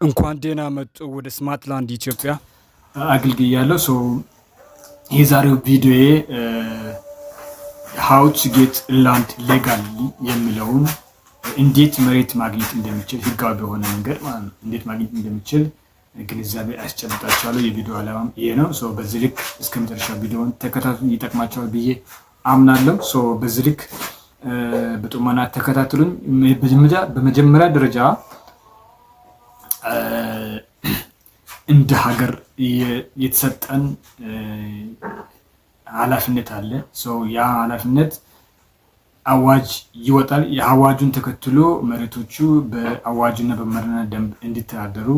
እንኳን ደህና መጡ ወደ ስማርትላንድ ኢትዮጵያ አገልግያለሁ። የዛሬው ቪዲዮ ሃው ቱ ጌት ላንድ ሌጋሊ የሚለውን እንዴት መሬት ማግኘት እንደሚችል ህጋዊ በሆነ መንገድ ማለት ነው እንዴት ማግኘት እንደሚችል ግንዛቤ አስጨብጣችኋለሁ። የቪዲዮ ዓላማም ይሄ ነው። በዚህ ልክ እስከ መጨረሻው ቪዲዮውን ተከታተሉ፣ ይጠቅማችኋል ብዬ አምናለሁ። በዚህ ልክ በጥሞና ተከታተሉኝ። በመጀመሪያ ደረጃ እንደ ሀገር የተሰጠን ኃላፊነት አለ። ያ ኃላፊነት አዋጅ ይወጣል። የአዋጁን ተከትሎ መሬቶቹ በአዋጅና በመመሪያ ደንብ እንዲተዳደሩ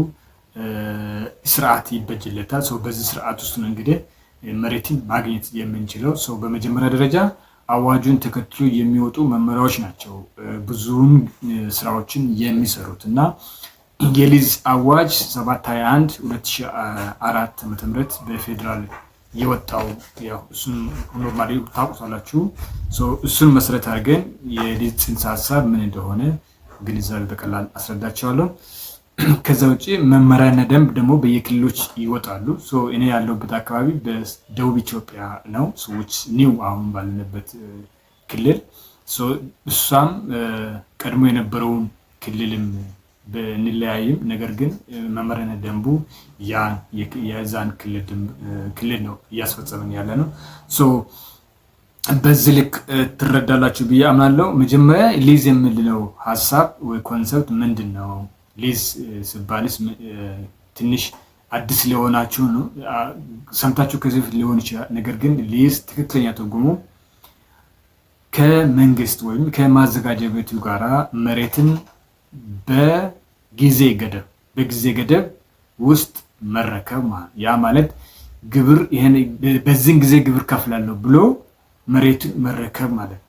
ስርዓት ይበጅለታል። በዚህ ስርዓት ውስጥ ነው እንግዲህ መሬትን ማግኘት የምንችለው። በመጀመሪያ ደረጃ አዋጁን ተከትሎ የሚወጡ መመሪያዎች ናቸው ብዙውን ስራዎችን የሚሰሩት እና የሊዝ አዋጅ 721 2004 ዓ.ም በፌዴራል የወጣው እሱን ኖርማሊ ታውቁታላችሁ። እሱን መሰረት አድርገን የሊዝ ጽንሰ ሀሳብ ምን እንደሆነ ግንዛቤ በቀላል አስረዳቸዋለሁ። ከዛ ውጭ መመሪያና ደንብ ደግሞ በየክልሎች ይወጣሉ። እኔ ያለሁበት አካባቢ በደቡብ ኢትዮጵያ ነው። ሰዎች ኒው አሁን ባለንበት ክልል እሷም ቀድሞ የነበረውን ክልልም በንለያይም ነገር ግን መመሪያና ደንቡ የዛን ክልል ነው እያስፈጸመን ያለ ነው። በዚህ ልክ ትረዳላችሁ ብዬ አምናለሁ። መጀመሪያ ሊዝ የምንለው ሀሳብ ወይ ኮንሰፕት ምንድን ነው? ሊዝ ሲባልስ ትንሽ አዲስ ሊሆናችሁ ነው፣ ሰምታችሁ ከዚህ በፊት ሊሆን ይችላል። ነገር ግን ሊዝ ትክክለኛ ትርጉሙ ከመንግስት ወይም ከማዘጋጃ ቤቱ ጋራ መሬትን በጊዜ ገደብ ውስጥ መረከብ ማለት ያ ማለት ግብር በዚህን ጊዜ ግብር ከፍላለሁ ብሎ መሬቱን መረከብ ማለት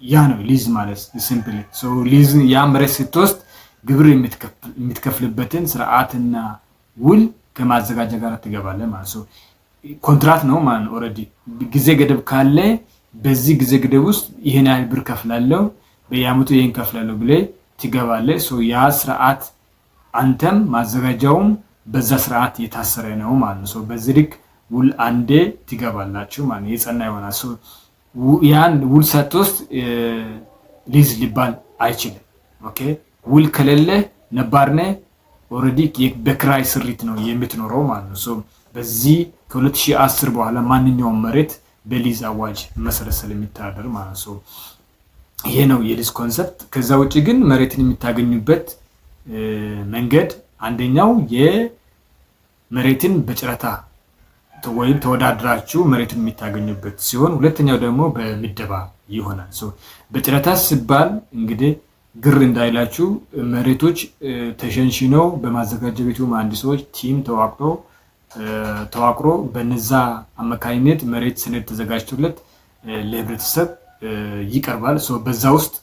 ያ ነው ሊዝ ማለት ሲምፕሊ። ሊዝ ያ መሬት ስትወስድ ግብር የምትከፍልበትን ስርዓትና ውል ከማዘጋጃ ጋር ትገባለህ ማለት ኮንትራት ነው ማለት ኦልሬዲ ጊዜ ገደብ ካለ በዚህ ጊዜ ገደብ ውስጥ ይሄን ያህል ብር ከፍላለሁ በየዓመቱ ይሄን ከፍላለሁ ብለህ ትገባለህ። ያ ስርዓት አንተም ማዘጋጃውም በዛ ስርዓት የታሰረ ነው ማለት ነው። በዚህ ልክ ውል አንዴ ትገባላችሁ ማለት የጸና ይሆናል። ያን ውል ሳትወስድ ሊዝ ሊባል አይችልም። ኦኬ ውል ከሌለ ነባርነ ኦልሬዲ በክራይ ስሪት ነው የምትኖረው ማለት ነው። በዚህ ከ2010 በኋላ ማንኛውም መሬት በሊዝ አዋጅ መሰረት ስለሚተዳደር ማለት ነው። ይሄ ነው የሊዝ ኮንሰፕት። ከዛ ውጭ ግን መሬትን የሚታገኙበት መንገድ አንደኛው የመሬትን በጨረታ ወይም ተወዳድራችሁ መሬትን የሚታገኙበት ሲሆን ሁለተኛው ደግሞ በምደባ ይሆናል። በጨረታ ሲባል እንግዲህ ግር እንዳይላችሁ መሬቶች ተሸንሽነው በማዘጋጃ ቤቱ መሐንዲሶች ቲም ተዋቅሮ በነዛ አማካኝነት መሬት ሰነድ ተዘጋጅቶለት ለህብረተሰብ ይቀርባል። በዛ ውስጥ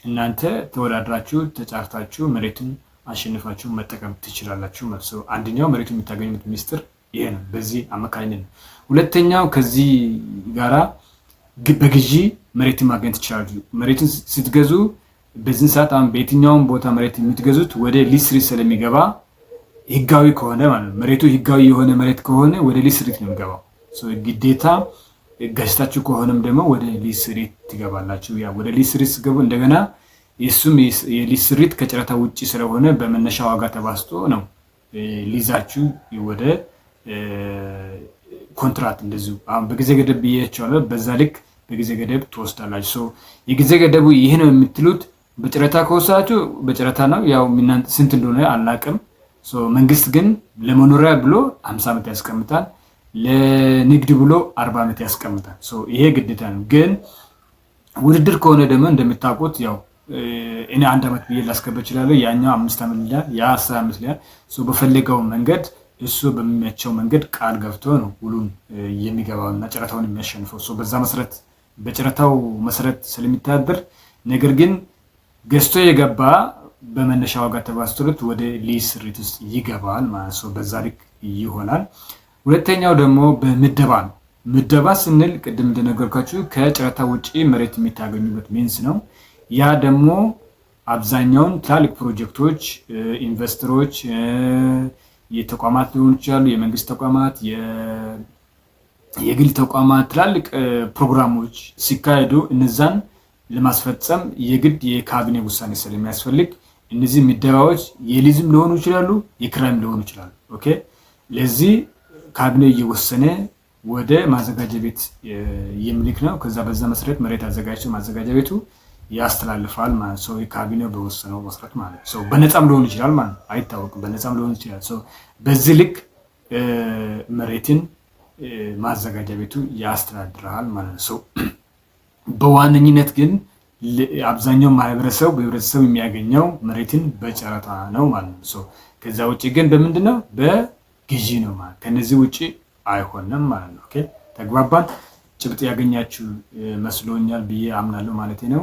እናንተ ተወዳድራችሁ ተጫርታችሁ መሬትን አሸንፋችሁ መጠቀም ትችላላችሁ ማለት ነው። አንደኛው መሬቱን የምታገኙበት ሚስጥር ይሄ ነው፣ በዚህ አማካኝነት ነው። ሁለተኛው ከዚህ ጋራ በግዢ መሬትን ማግኘት ትችላላችሁ። መሬትን ስትገዙ በዚህ ሰዓት አሁን በየትኛውም ቦታ መሬት የምትገዙት ወደ ሊዝ ስሪት ስለሚገባ ህጋዊ ከሆነ ማለት ነው። መሬቱ ህጋዊ የሆነ መሬት ከሆነ ወደ ሊዝ ስሪት ነው የሚገባው። ግዴታ ገዝታችሁ ከሆነም ደግሞ ወደ ሊዝ ስሪት ትገባላችሁ። ያ ወደ ሊዝ ስሪት ሲገቡ እንደገና የሱም የሊዝ ስሪት ከጨረታ ውጪ ስለሆነ በመነሻ ዋጋ ተባዝቶ ነው ሊዛችሁ ወደ ኮንትራት እንደዚሁ አሁን በጊዜ ገደብ ብያቸዋለሁ። በዛ ልክ በጊዜ ገደብ ትወስዳላችሁ። የጊዜ ገደቡ ይሄ ነው የምትሉት በጨረታ ከወሰዳችሁ በጨረታ ነው። ያው ስንት እንደሆነ አላቅም። መንግስት ግን ለመኖሪያ ብሎ 50 ዓመት ያስቀምጣል፣ ለንግድ ብሎ 40 ዓመት ያስቀምጣል። ይሄ ግዴታ ነው። ግን ውድድር ከሆነ ደግሞ እንደምታውቁት ያው እኔ 1 ዓመት ብዬ ላስገባ እችላለሁ፣ ያኛው 5 ዓመት ይላል፣ ያ 10 ዓመት ይላል። በፈለገው መንገድ እሱ በሚመቸው መንገድ ቃል ገብቶ ነው ውሉን የሚገባውና ጨረታውን የሚያሸንፈው። በዛ መሰረት በጨረታው መሰረት ስለሚተዳደር ነገር ግን ገዝቶ የገባ በመነሻ ዋጋ ተባዝቶለት ወደ ሊዝ ስሪት ውስጥ ይገባል ማለት ነው። በዛ ልክ ይሆናል። ሁለተኛው ደግሞ በምደባ ነው። ምደባ ስንል ቅድም እንደነገርኳችሁ ከጨረታ ውጪ መሬት የሚታገኙበት ሚንስ ነው። ያ ደግሞ አብዛኛውን ትላልቅ ፕሮጀክቶች ኢንቨስተሮች፣ የተቋማት ሊሆኑ ይችላሉ፣ የመንግስት ተቋማት፣ የግል ተቋማት ትላልቅ ፕሮግራሞች ሲካሄዱ እነዛን ለማስፈጸም የግድ የካቢኔ ውሳኔ ስለሚያስፈልግ እነዚህ ምደባዎች የሊዝም ሊሆኑ ይችላሉ፣ የክራይም ሊሆኑ ይችላሉ። ኦኬ ለዚህ ካቢኔ እየወሰነ ወደ ማዘጋጃ ቤት የሚልክ ነው። ከዛ በዛ መሰረት መሬት አዘጋጅቶ ማዘጋጃ ቤቱ ያስተላልፋል ማለት ሰው የካቢኔው በወሰነው መሰረት ማለት ሰው በነፃም ሊሆን ይችላል ማለት አይታወቅም። በነፃም ሊሆን ይችላል። ሰው በዚህ ልክ መሬትን ማዘጋጃ ቤቱ ያስተዳድራል ማለት ነው። በዋነኝነት ግን አብዛኛው ማህበረሰብ በህብረተሰብ የሚያገኘው መሬትን በጨረታ ነው ማለት ነው። ከዛ ውጪ ግን በምንድነው በግዢ ነው ማለት ከነዚህ ውጪ አይሆንም ማለት ነው። ኦኬ ተግባባን። ጭብጥ ያገኛችሁ መስሎኛል ብዬ አምናለሁ ማለት ነው።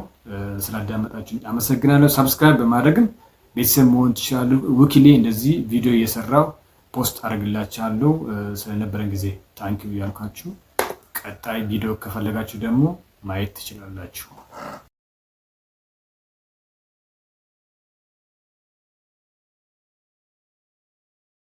ስላዳመጣችሁ አመሰግናለሁ። ሰብስክራይብ በማድረግም ቤተሰብ መሆን ትችላላችሁ። ዊክሊ እንደዚህ ቪዲዮ እየሰራው ፖስት አድርግላችኋለሁ። ስለነበረን ጊዜ ታንኪዩ ያልኳችሁ፣ ቀጣይ ቪዲዮ ከፈለጋችሁ ደግሞ ማየት ትችላላችሁ።